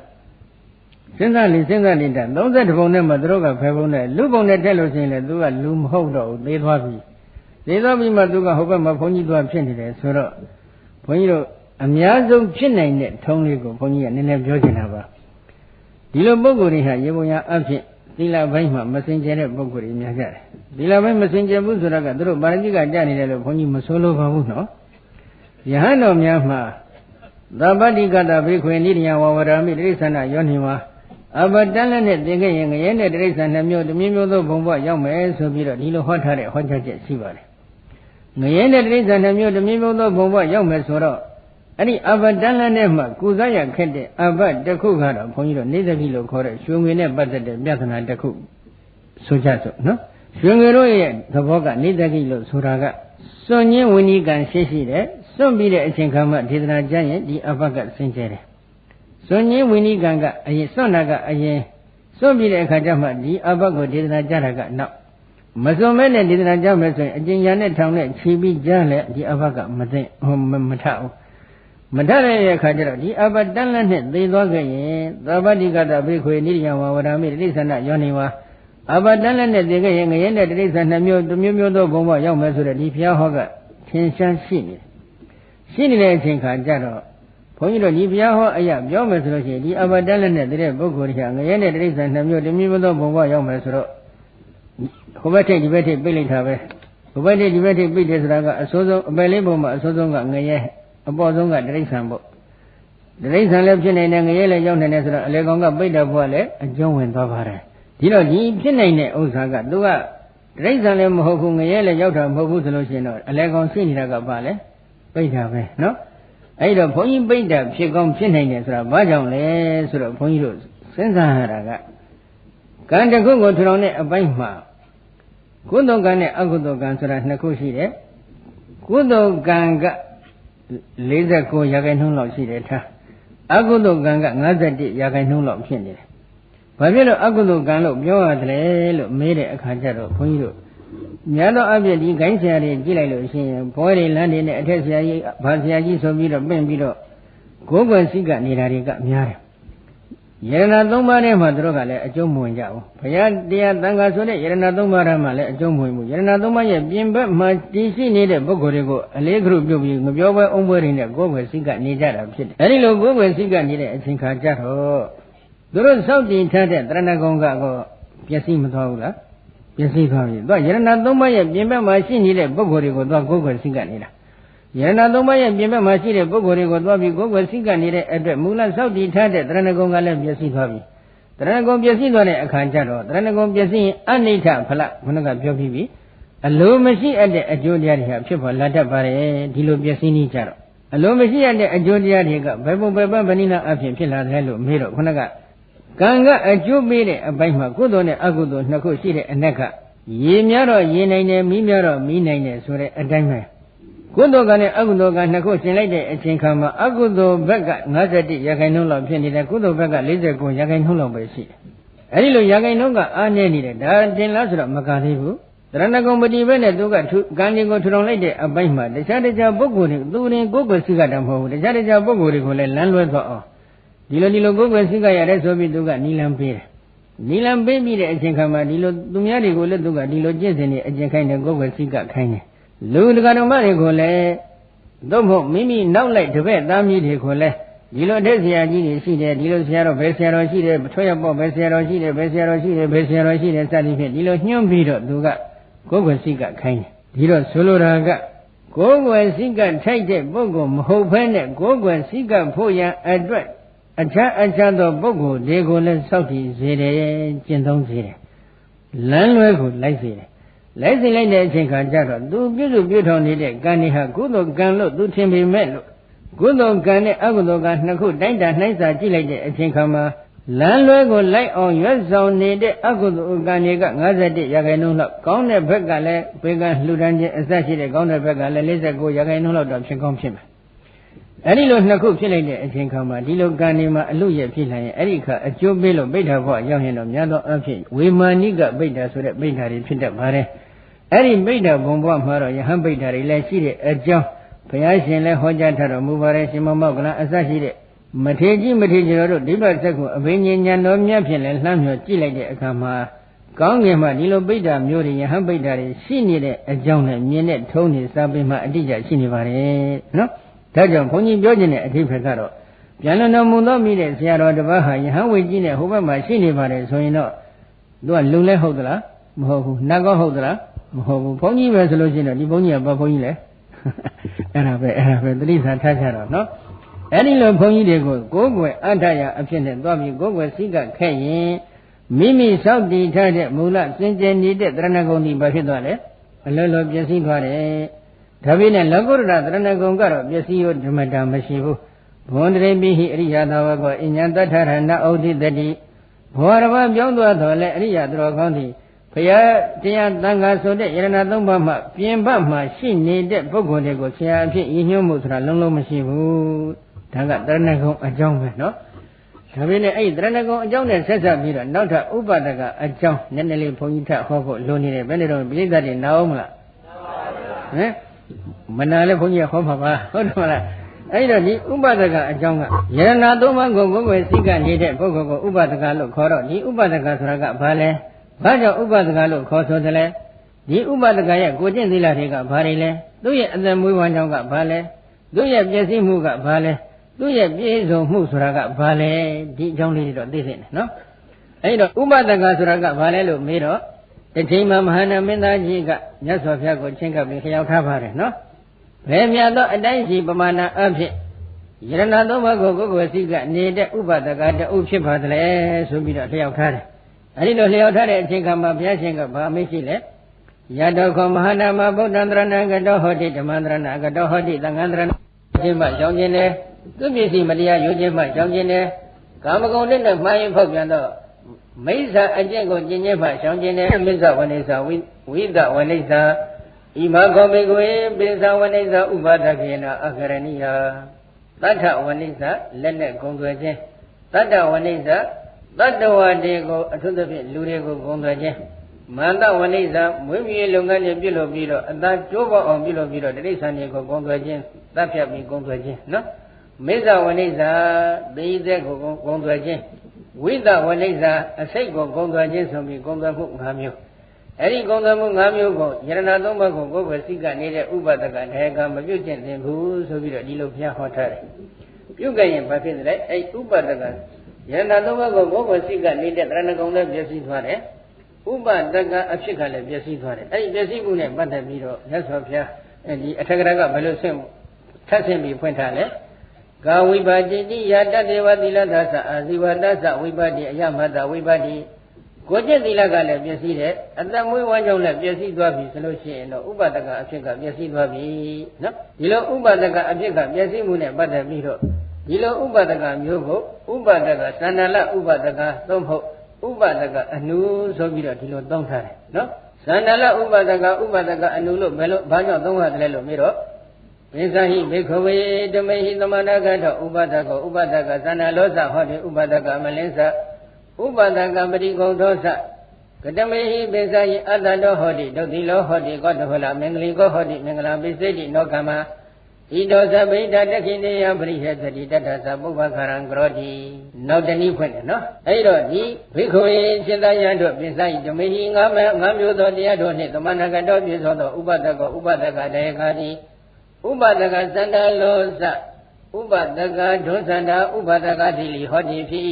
Speaker 1: စဉ်းစားနေတာ32ဘုံနဲ့မှသူတို့ကဘယ်ဘုံနဲ့လူဘုံနဲ့ထည့်လို့ရှိရင်လည်းသူကလူမဟုတ်တော့ဘူးသေသွားပြီမှသူကဟိုဘက်မှာဘုန်းကြီးသွားဖြစ်နေတယ်ဆိုတော့ဘုန်းကြီးတို့အများဆုံးဖြစ်နိုင်တဲ့ထုံးလေးကိုဘုန်းကြီးကနည်းနည်းပြောချင်တာပါဒီလိုပုဂ္ဂိုလ်တွေဟာရေပုံရအဖြစ်သီလပိုင်းမှာမစင်ကြဲတဲ့ပုဂ္ဂိုလ်တွေများကြတယ်သီလပိုင်းမစင်ကြဲဘူးဆိုတာကသူတို့ပါရမီကကြားနေတယ်လို့ဘုန်းကြီးမဆိုလိုပါဘူးနော်ယဟန်တော်များမှာသဗ္ဗတိကတဘိခွေနိရိယဝဝရမိတိရစ္ဆာနယောနိဝါအဘတန်လည်းနဲ့သင်ခဲ့ရင်ငရဲနဲ့တိရစ္ဆာန်နှမျိုးတစ်မျိုးသောဘုံဘဝရောက်မယ်ဆိုပြီးတော့ဒီလိုဟောထားတဲ့ဟောကြားချက်ရှိပါတယ်ငရဲနဲ့တိရစ္ဆာန်နှမျိုးတစ်မျိုးသောဘုံဘဝရောက်မယ်ဆိုတော့အဲ့ဒီအဘတန်လည်းနဲ့မှကုသရခက်တဲ့အဘတစ်ခုကတော့ဘုန်းကြီးတို့နေသတိလို့ခေါ်တဲ့ရွှေငွေနဲ့ပတ်သက်တဲ့ပြဿနာတစ်ခုဆိုကြစို့နော်ရွှေငွေတို့ရဲ့သဘောကနေသတိလို့ဆိုတာကစွန့်ညင်းဝိနည်းကံရှိတယ်စွန့်ပြီးတဲ့အချိန်ခါမှဒေသနာကျမ်းရင်ဒီအဘကစင်ကြယ်တယ်စွန့်ညင်းဝိနည်းကံကအရင်စွန့်တာကအရင်စွန့်ပြီးတဲ့အခါကျမှဒီအဘကိုဒေသနာကျတာကနောက်မစွန့်မဲနဲ့ဒေသနာကျမယ်ဆိုရင်အကျဉ်းညာနဲ့ထောင်နဲ့ခြေပြီးကြားလဲဒီအဘကမထဘူးမထတဲ့အခါကျတော့ဒီအဘတန်လက်နဲ့သေသွားခဲ့ရင်သဗ္ဗတိကတဘိခွေနိရိယဝဝရမိတိရစ္ဆာနယောနိဝါအဘတန်လက်နဲ့သေခဲ့ရင်ငရဲနဲ့တိရစ္ဆာန်2မျိုးတစ်မျိုးမျိုးသောဘုံဘဝရောက်မယ်ဆိုတဲ့ဒီဘုရားဟောကသင်္ချမ်းရှိနေတဲ့အချိန်ခါကျတော့ဘုန်းကြီးတို့ဒီဘုရားဟောအရာပြောမယ်ဆိုလို့ရှိရင်ဒီအဘတန်လက်နဲ့သေတဲ့ပုဂ္ဂိုလ်တွေကငရဲနဲ့တိရစ္ဆာန်2မျိုးတစ်မျိုးမျိုးသောဘုံဘဝရောက်မယ်ဆိုတော့ဟိုဘက်ထိပ်ဒီဘက်ထိပ်ပြိတ်လိုက်တာပဲဟိုဘက်ထိပ်ဒီဘက်ထိပ်ပြိတ်တယ်ဆိုတာကအစိုးဆုံးအပယ်လေးပုံမှာအစိုးဆုံးကငရဲအပေါ်ဆုံးကတိရစ္ဆာန်ပေါ့တိရစ္ဆာန်လည်းဖြစ်နိုင်တယ်ငရဲလည်းရောက်နိုင်တယ်ဆိုတော့အလေကောင်ကပိတ်တဲ့ဘုရားလည်းအကျုံးဝင်သွားပါတယ်ဒီတော့ဒီဖြစ်နိုင်တဲ့ဥစ္စာကသူကတိရစ္ဆာန်လည်းမဟုတ်ဘူးငရဲလည်းရောက်တာမဟုတ်ဘူးဆိုလို့ရှိရင်တော့အလေကောင်ရှိနေတာကပါလေပိတ်တာပဲနော် အဲ့တော့ဘုန်းကြီးပိဋကဖြစ်ကောင်းဖြစ်နိုင်တယ်ဆိုတာဘာကြောင့်လဲဆိုတော့ဘုန်းကြီးတို့စဉ်းစားရတာကကံတစ်ခုကိုထူထောင်တဲ့အပိုင်းမှာကုသိုလ်ကံနဲ့အကုသိုလ်ကံဆိုတာနှစ်ခုရှိတယ်ကုသိုလ်ကံက49%လောက်ရှိတယ်ထားအကုသိုလ်ကံက51%လောက်ဖြစ်နေတယ်ဘာဖြစ်လို့အကုသိုလ်ကံလို့ပြောရတယ်လို့မေးတဲ့အခါကျတော့ဘုန်းကြီးတို့များသောအားဖြင့်ဒီဂိုင်းဆရာတွေကြည့်လိုက်လို့ရှိရင်ဘွဲတွေလမ်းတွေနဲ့အထက်ဆရာကြီးဘာဆရာကြီးဆိုပြီးတော့ပြင်ပြီးတော့ကိုယ်ကွယ်စိတ်ကနေတာတွေကများတယ်ယရဏသုံးပါးထဲမှာတို့ကလည်းအကျုံးမဝင်ကြဘူးဘုရားတရားသံဃာဆိုတဲ့ယရဏသုံးပါးထဲမှာလည်းအကျုံးမဝင်ဘူးယရဏသုံးပါးရဲ့ပြင်ဘက်မှာတည်ရှိနေတဲ့ပုဂ္ဂိုလ်တွေကိုအလေးကရုပြုပြီးမပြောပွဲအုံးပွဲတွေနဲ့ကိုယ်ကွယ်စိတ်ကနေကြတာဖြစ်တယ်အဲဒီလိုကိုယ်ကွယ်စိတ်ကနေတဲ့အချိန်ခါကျတော့တို့စောင့်တည်ထားတဲ့တရဏဂုံကတော့ပျက်စီးမသွားဘူးလားပျက်စီးသွားပြီသူကယရဏသုံးပါးရဲ့ပြင်ဘက်မှာရှိနေတဲ့ပုဂ္ဂိုလ်တွေကိုသူကကိုယ်ကွယ်စိတ်ကနေလားယရဏသုံးပါးရဲ့ပြင်ဘက်မှာရှိတဲ့ပုဂ္ဂိုလ်တွေကိုသွားပြီးကိုယ်ကွယ်စိတ်နေတဲ့အတွက်မူလစောင့်တည်ထားတဲ့တရဏဂုံကလည်းပျက်စီးသွားပြီတရဏဂုံပျက်စီးသွားတဲ့အခါကျတော့တရဏဂုံပျက်စီးရင်အနိဋ္ဌဖလဘုန်းကပြောပြီးပြီအလိုမရှိအပ်တဲ့အကျိုးတရားတွေဟာဖြစ်ပေါ်လာတတ်ပါတယ်ဒီလိုပျက်စီးနေကြတော့အလိုမရှိအပ်တဲ့အကျိုးတရားတွေကဘယ်ပုံဘယ်ပန်းဗဏိနာအဖြစ်ဖြစ်လာတယ်လို့မေးတော့ခုနကကံကအကျိုးပေးတဲ့အပိုင်းမှာကုသိုလ်နဲ့အကုသိုလ်နှစ်ခုရှိတဲ့အနက်ကရေများတော့ရေနိုင်တယ်မီးများတော့မီးနိုင်တယ်ဆိုတဲ့အတိုင်းပဲကုသိုလ်ကနဲ့အကုသိုလ်ကနှစ်ခုရှင်လိုက်တဲ့အချိန်ခါမှာအကုသိုလ်ဘက်က51%လောက်ဖြစ်နေတယ်ကုသိုလ်ဘက်က49%လောက်ပဲရှိတယ်အဲဒီလိုရာခိုင်နှုန်းကအားနည်းနေတယ်ဒါတင်လားဆိုတော့မကသေးဘူးတရဏဂုံပတိပဲနဲ့သူကကံတွေကိုထူထောင်လိုက်တဲ့အပိုင်းမှာတခြားပုဂ္ဂိုလ်တွေသူရင်ကိုယ်ကိုယ်စိတ်ကတည်းမဟုတ်ဘူးတခြားပုဂ္ဂိုလ်တွေကိုလည်းလမ်းလွဲသွားအောင်ဒီလိုကိုယ်ကိုယ်စိတ်ကရတယ်ဆိုပြီးသူကနီလံပေးတယ်နီလံပေးပြီးတဲ့အချိန်ခါမှာဒီလိုသူများတွေကိုလည်းသူကဒီလိုကျင့်စဉ်တွေအကျင့်ခိုင်းတယ်ကိုယ်ကိုယ်စိတ်ကခိုင်းတယ်လူတကာတော်မတွေကိုလည်းသို့မဟုတ်မိမိနောက်လိုက်တပည့်သားမီးတွေကိုလည်းဒီလိုတဲ့ဆရာကြီးတွေရှိတယ်ဒီလိုဆရာတော်ဘယ်ဆရာတော်ရှိတယ်ထွေးရပေါ့ဘယ်ဆရာတော်ရှိတယ်ဘယ်ဆရာတော်ရှိတယ်ဘယ်ဆရာတော်ရှိတယ်စသည်ဖြင့်ဒီလိုညွှန်းပြီးတော့သူကကိုယ်ကိုယ်စိတ်ကခိုင်းတယ်ဒီတော့ဆိုလိုတာကကိုယ်ကိုယ်စိတ်ကထိုက်တဲ့ပုဂ္ဂိုလ်မဟုတ်ဘဲနဲ့ကိုယ်ကိုယ်စိတ်ကဖို့ရန်အတွက်အခြားသောပုဂ္ဂိုလ်တွေကိုလည်းစောင့်တည်စေတယ်ကျင့်သုံးစေတယ်လမ်းလွဲကိုလိုက်စေတယ်လိုက်စေလိုက်တဲ့အချိန်ခါကျတော့သူပြုထောင်နေတဲ့ကံတွေဟာကုသိုလ်ကံလို့သူထင်ပေမဲ့လို့ကုသိုလ်ကံနဲ့အကုသိုလ်ကံနှစ်ခုတိုင်းတာနှိုင်းစာကြည့်လိုက်တဲ့အချိန်ခါမှာလမ်းလွဲကိုလိုက်အောင်ရွတ်ဆောင်နေတဲ့အကုသိုလ်ကံတွေက51%လောက်ကောင်းတဲ့ဘက်ကလည်းဘေကံလှူဒန်းခြင်းအစရှိတဲ့ကောင်းတဲ့ဘက်ကလည်း49%လောက်တော့ဖြစ်ကောင်းဖြစ်မယ်အဲဒီလိုနှစ်ခုဖြစ်လိုက်တဲ့အချိန်ခါမှာဒီလိုကံတွေမှာအလုရဖြစ်လာရင်အဲ့ဒီခါအကျိုးပေးလို့ပိဋ္ဌာဘဝရောက်ရင်တော့များသောအားဖြင့်ဝေမာနိကပိဋ္ဌာဆိုတဲ့ပိဋ္ဌာတွေဖြစ်တတ်ပါတယ်အဲ့ဒီပိဋ္ဌာဘုံဘဝမှာတော့ယဟန်ပိဋ္ဌာတွေလည်းရှိတဲ့အကြောင်းဘုရားရှင်လည်းဟောကြားထားတော်မူပါတယ်ရှင်မောကလအစရှိတဲ့မထေကြီးကျွန်တော်တို့ဒီဘက်ဆက်ကိုအဘိညာဉ်ဉာဏ်တော်မြတ်ဖြင့်လည်းလှမ်းမြော်ကြည့်လိုက်တဲ့အခါမှာကောင်းကင်မှာဒီလိုပိဋ္ဌာမျိုးတွေယဟန်ပိဋ္ဌာတွေရှိနေတဲ့အကြောင်းနဲ့မြင်တဲ့ထုံးနေစာပေမှာအတိအကျရှိနေပါတယ်နော်ဒါကြောင့်ဘုန်းကြီးပြောခြင်းတဲ့အဓိပ္ပာယ်ကတော့ပြန်လွန်တော်မူသောမိတဲ့ဆရာတော်တစ်ပါးဟာယဟန်ဝိကြီးနဲ့ဟိုဘက်မှာရှိနေပါတယ်ဆိုရင်တော့သူကလူလဲဟုတ်သလားမဟုတ်ဘူးနတ်ကောဟုတ်သလားမဟုတ်ဘူးဘုန်းကြီးပဲဆိုလို့ရှိရင်တော့ဒီဘုန်းကြီးကဘာဘုန်းကြီးလဲအဲ့ဒါပဲသတိထားထားကြတော့နော်အဲ့ဒီလိုဘုန်းကြီးတွေကိုကိုယ်ွယ်အဋ္ဌယအဖြစ်နဲ့သွားပြီးကိုယ်ွယ်စိတ်ကခဲ့ရင်မိမိစောင့်တည်ထားတဲ့မူလစင်ကြယ်နေတဲ့တရဏဂုံဒီဘာဖြစ်သွားလဲအလောလောပျက်စီးသွားတယ်ဒါပေမဲ့လောကုတ္တရတရဏဂုံကတော့ပျက်စီးရောဓမ္မတာမရှိဘူးဘဝန္တရိပိဟိအရိယသာဝကောအဉ္ဉတထရဏဩဒိတတိဘောရဘပြောင်းသွားတော်လဲအရိယတော်ကောင်းသည်ဘုရားတရားသံဃာဆိုတဲ့ယရဏသုံးပါးမှပြင်ပမှာရှိနေတဲ့ပုဂ္ဂိုလ်တွေကိုဆရာအဖြစ်ရည်ညွှန်းမှုဆိုတာလုံးမရှိဘူးဒါကတရဏဂုံအကြောင်းပဲနော်ဒါပေမဲ့အဲ့ဒီတရဏဂုံအကြောင်းနဲ့ဆက်ဆက်ပြီးတော့နောက်ထပ်ဥပဒကအကြောင်းနည်းနည်းလေးဘုန်းကြီးထဟောဖို့လိုနေတယ်ဘယ်နဲ့တော့ပြိဿတွေနားအောင်မလားဟမ်မနာလဲဘုန်းကြီးဟောပါပါဟုတ်တယ်မလားအဲ့တော့ဒီဥပဒကအကြောင်းကယရဏသုံးပါးကိုကိုယ်ွယ်စိတ်ကနေတဲ့ပုဂ္ဂိုလ်ကိုဥပဒကလို့ခေါ်တော့ဒီဥပဒကဆိုတာကဘာလဲဘာကြောင့်ဥပဒကလို့ခေါ်ဆိုတယ်လဲဒီဥပဒကရဲ့ကိုကျင့်သီလတွေကဘာတွေလဲသူ့ရဲ့အသက်မွေးဝမ်းကြောင်းကဘာလဲသူ့ရဲ့ပြည့်စုံမှုကဘာလဲသူ့ရဲ့ပြည့်စုံမှုဆိုတာကဘာလဲဒီအကြောင်းလေးတွေတော့သိသိနေနော်အဲ့တော့ဥပဒကဆိုတာကဘာလဲလို့မေးတော့တစ်ချိန်မှာမဟာနာမင်းသားကြီးကမြတ်စွာဘုရားကိုချင်းကပ်ပြီးခရောက်ထားပါတယ်နော်ဘယ်မြတ်သောအတိုင်းရှိပမာဏအဖြစ်ယရဏသုံးပါးကိုကိုယ်ကိုယ်စိတ်ကနေတဲ့ဥပဒကတအုပ်ဖြစ်ပါသလဲဆိုပြီးတော့လျှောက်ထားတယ်အဲဒီလိုလျှောက်ထားတဲ့အချိန်ခါမှာဘုရားရှင်ကဘာမေးရှိလဲယတောခောမဟာနာမဗုဒ္ဓံတရဏံကတောဟောတိဓမ္မံတရဏံကတောဟောတိသံဃံတရဏံ ခြင်းမှရှောင်ခြင်းနဲ့သူပစ္စည်းမတရားယူခြင်းမှရှောင်ခြင်းနဲ့ကာမဂုဏ်နဲ့မှားရင်ဖောက်ပြန်တော့မိစ္ဆာအကျင့်ကိုကျင့်ခြင်းမှရှောင်ခြင်းနဲ့မစ္ဆဝနိစ္စဝိဒဝနိစ္စဣမခောဘေကွေပိစ္ဆဝနိစ္စဥပါဒခေနအကရဏိယတတ္ထဝနိစ္စလက်နဲ့ဂုံသွယ်ခြင်းတတ္တဝနိစ္စတတ္တဝတွေကိုအထူးသဖြင့်လူတွေကိုဂုံသွယ်ခြင်းမန္တဝနိစ္စမွေးမြူလုပ်ငန်းတွေပြုလုပ်ပြီးတော့အသာကျိုးပေါအောင်ပြုလုပ်ပြီးတော့တိရစ္ဆာန်တွေကိုဂုံသွယ်ခြင်းတတ်ဖြတ်ပြီးဂုံသွယ်ခြင်းနော်မိစ္ဆဝနိစ္စသေသက်ကိုဂုံသွယ်ခြင်းဝိသဝနိစ္စအစိတ်ကိုဂုံသွယ်ခြင်းဆိုပြီးဂုံသွယ်မှု၅မျိုးအဲ့ဒီဂုံသွယ်မှု၅မျိုးကိုယရဏသုံးပါးကိုကိုယ်ပဲစိကနေတဲ့ဥပဒကဒေကမပြုတ်ကျင့်သင်ဘူးဆိုပြီးတော့ဒီလိုဘုရားဟောထားတယ်ပြုတ်ကြရင်ဘာဖြစ်လဲအဲ့ဥပဒကယရဏသုံးပါးကိုကိုယ်ပဲစိကနေတဲ့တရဏဂုံနဲ့ပြည့်စည်သွားတယ်ဥပဒကအဖြစ်ကလည်းပြည့်စည်သွားတယ်အဲ့ဒီပြည့်စည်မှုနဲ့ပတ်သက်ပြီးတော့မြတ်စွာဘုရားဒီအထက်ကရာကဘယ်လိုဆင့်ထပ်ဆင့်ပြီးဖွင့်ထားလဲကာဝိပါတိတိယတတေဝသီလသသအာဇိဝတသဝိပါတိအယမတဝိပါတိကိုကျင့်သီလကလည်းပြည့်စည်တယ်အသက်မွေးဝမ်းကြောင်းလည်းပြည့်စည်သွားပြီဆိုလို့ရှိရင်တော့ဥပဒကအဖြစ်ကပြည့်စည်သွားပြီနော်ဒီလိုဥပဒကအဖြစ်ကပြည့်စည်မှုနဲ့ပတ်သက်ပြီးတော့ဒီလိုဥပဒကမျိုးကိုဥပဒကသန္တလဥပဒကသုံးဖို့ဥပဒကအနုဆိုပြီးတော့ဒီလိုသုံးထားတယ်နော်သန္တလဥပဒကအနုလို့ဘယ်လိုဘာကြောင့်သုံးရတယ်လို့မေးတော့မေဇာဟိဘေခဝေဓမေဟိသမဏဂတောဥပဒကသန္တလောဇဟောတိဥပဒကမလင်းစဥပဒကပရိဂုံဒောသကတမေဟိဘေဇာဟိအတ္တတောဟောတိဒုတိလောဟောတိကောတဟလမင်္ဂလိကောဟောတိမင်္ဂလာပိစိတိနောကမဣတောသဗိဒတခိနေယပရိဟေသတိတတ္ထသပုဗ္ဗခရံကရောတိနောက်တနည်းဖွင့်တယ်နော်အဲ့တော့ဒီဘေခဝေရှင်သာယံတို့ပိစိဓမေဟိငါမျိုးသောတရားတို့နှင့်သမဏဂတောပြည့်စုံသောဥပဒကတေကာတိဥပဒကသန္တာလောဇဥပဒကဒုသန္တာဥပဒကတိလီဟောတိဖြစ်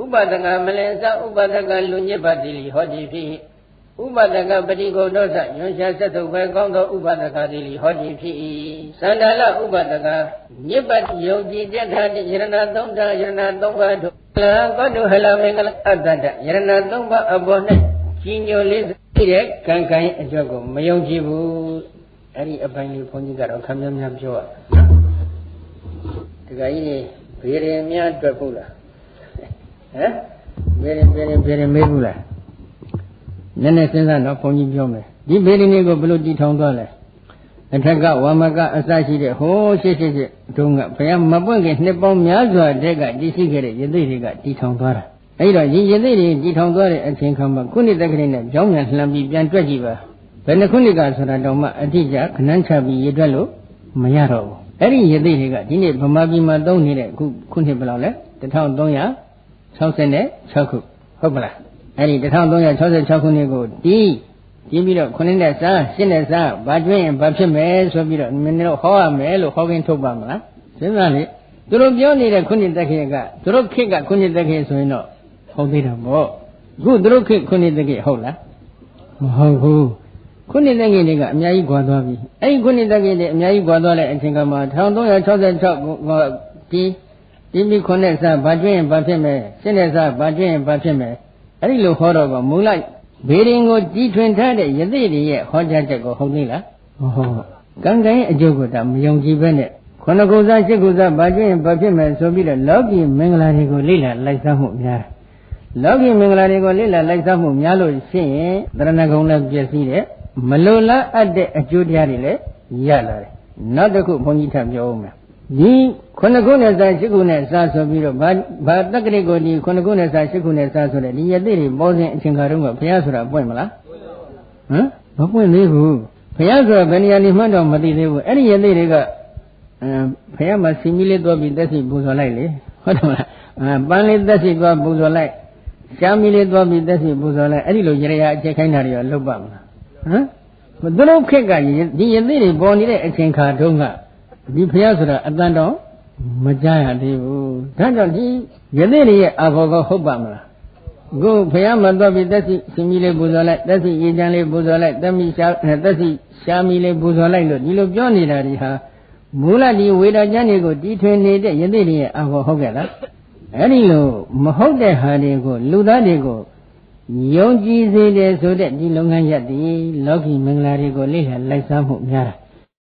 Speaker 1: ဥပဒကမလင်္စဥပဒကလူညစ်ပါတိလီဟောတိဖြစ်ဥပဒကပတိကိုဒောသညွန်ရှာဆက်ထုတ်ပဲကောင်းသောဥပဒကတိလီဟောတိဖြစ်သန္တာလဥပဒကညစ်ပါယုံကြည်တတ်တဲ့ယရဏသုံးပါးတို့လာကောတုဟလမင်္ဂလအတ္တတယရဏသုံးပါးအပေါ်၌ကြီးညိုလေးတဲ့ကံကံအကြောင်းကိုမယုံကြည်ဘူးအဲ့ဒီအပိုင်းလေးဘုန်းကြီးကတော့ခမ်းများပြောရတခါကြီးဘေးရင်များတွေ့ဘူးလားဟမ်ဘေးရင်မေးဘူးလားနည်းနည်းစဉ်းစားတော့ဘုန်းကြီးပြောမယ်ဒီဘေးရင်လေးကိုဘယ်လိုတည်ထောင်သွားလဲအထက်ကဝါမကအစရှိတဲ့ဟိုးရှေ့တုန်းကဘုရားမပွင့်ခင်နှစ်ပေါင်းများစွာတည်းကတည်ရှိခဲ့တဲ့ယသိတွေကတည်ထောင်သွားတာအဲ့တော့ဒီယသိတွေတည်ထောင်သွားတဲ့အချိန်ခါမှာခုနှစ်တက္ကရာနဲ့ကြောင်းမြန်လှမ်းပြီးပြန်တွက်ကြည့်ပါဘယ်နှခုနှစ်ကဆိုတာတော့မှအတိအကျခဏချပြီးရတွက်လို့မရတော့ဘူးအဲ့ဒီယသိတွေကဒီနေ့ဗမာပြည်မှာသုံးနေတဲ့ခုနှစ်ဘယ်လောက်လဲ1366ခုဟုတ်မလားအဲ့ဒီ1366ခုနှစ်ကိုတီးပြီးတော့9နဲ့စား10နဲ့စားဘာကျွင်းရင်ဘာဖြစ်မယ်ဆိုပြီးတော့မင်းတို့ဟောရမယ်လို့ဟောခင်းထုတ်ပါမလားစဉ်းစားလေသူတို့ပြောနေတဲ့ခုနှစ်သက်ခေကသူတို့ခေတ်ကခုနှစ်သက်ခေဆိုရင်တော့ဟုတ်သေးတာပေါ့အခုသူတို့ခေတ်ခုနှစ်သက်ခေဟုတ်လားမဟုတ်ဘူးခုနှစ်သက်ခေတွေကအများကြီးကွာသွားပြီအဲ့ဒီခုနှစ်သက်ခေတွေအများကြီးကွာသွားတဲ့အချိန်ကမှ1366တီးပြီး9နဲ့စားဘာကျွင်းရင်ဘာဖြစ်မယ်10နဲ့စားဘာကျွင်းရင်ဘာဖြစ်မယ်အဲ့ဒီလိုဟောတော့ကမူလိုက်ဘေရင်ကိုကြီးထွင်ထားတဲ့ယသိတွေရဲ့ဟောကြားချက်ကိုဟုတ်သေးလားမဟုတ်ကံကံရဲ့အကျိုးကိုဒါမယုံကြည်ပဲနဲ့ခုနကုစား၈ကုစားဘာကျွင်းဘာဖြစ်မယ်ဆိုပြီးတော့လောကီမင်္ဂလာတွေကိုလေ့လာလိုက်စားမှုများလောကီမင်္ဂလာတွေကိုလေ့လာလိုက်စားမှုများလို့ရှိရင်တရဏဂုံလည်းပြည့်စည်တယ်မလိုလားအပ်တဲ့အကျိုးတရားတွေလည်းရလာတယ်နောက်တစ်ခုဘုန်းကြီးထပ်ပြောဦးမယ်ဒီခုနကုနဲ့စား၈ခုနဲ့စားဆိုပြီးတော့ဘာတက္ကရိကိုဒီခုနကုနဲ့စား၈ခုနဲ့စားဆိုတဲ့ဒီယသိတွေပေါ်စဉ်အချိန်ခါတုန်းကဘုရားဆိုတာပွင့်မလားဟမ်မပွင့်သေးဘူးဘုရားဆိုတာဘယ်နေရာနေမှတော့မသိသေးဘူးအဲ့ဒီယသိတွေကဘုရားမှာစီမီလေးသွားပြီးသက်စီပူဇော်လိုက်လေဟုတ်တယ်မလားပန်းလေးသက်စီသွားပူဇော်လိုက်ရှားမီလေးသွားပြီးသက်စီပူဇော်လိုက်အဲ့ဒီလိုရရအချက်ခိုင်းတာတွေရောလုပ်ပါမလားဟမ်သူတို့ခက်ကဒီယသိတွေပေါ်နေတဲ့အချိန်ခါတုန်းကဒီဘုရားဆိုတာအတန်တော့မကြားရသေးဘူးဒါကြောင့်ဒီယသိတွေရဲ့အာဘောကဟုတ်ပါမလားအခုဘုရားမှာတော့ပြီးသက်စီရှင်ကြီးလေးပူဇော်လိုက်သက်စီရေချမ်းလေးပူဇော်လိုက်သက်စီရှားမီလေးပူဇော်လိုက်လို့ဒီလိုပြောနေတာဒီဟာမူလဒီဝေဒကျမ်းတွေကိုတီထွင်နေတဲ့ယသိတွေရဲ့အာဘောဟုတ်ကဲ့လားအဲ့ဒီလိုမဟုတ်တဲ့ဟာတွေကိုလူသားတွေကိုယုံကြည်စေတယ်ဆိုတဲ့ဒီလုပ်ငန်းရပ်ဒီလောကီမင်္ဂလာတွေကိုလေ့လာလိုက်စားမှုများတာ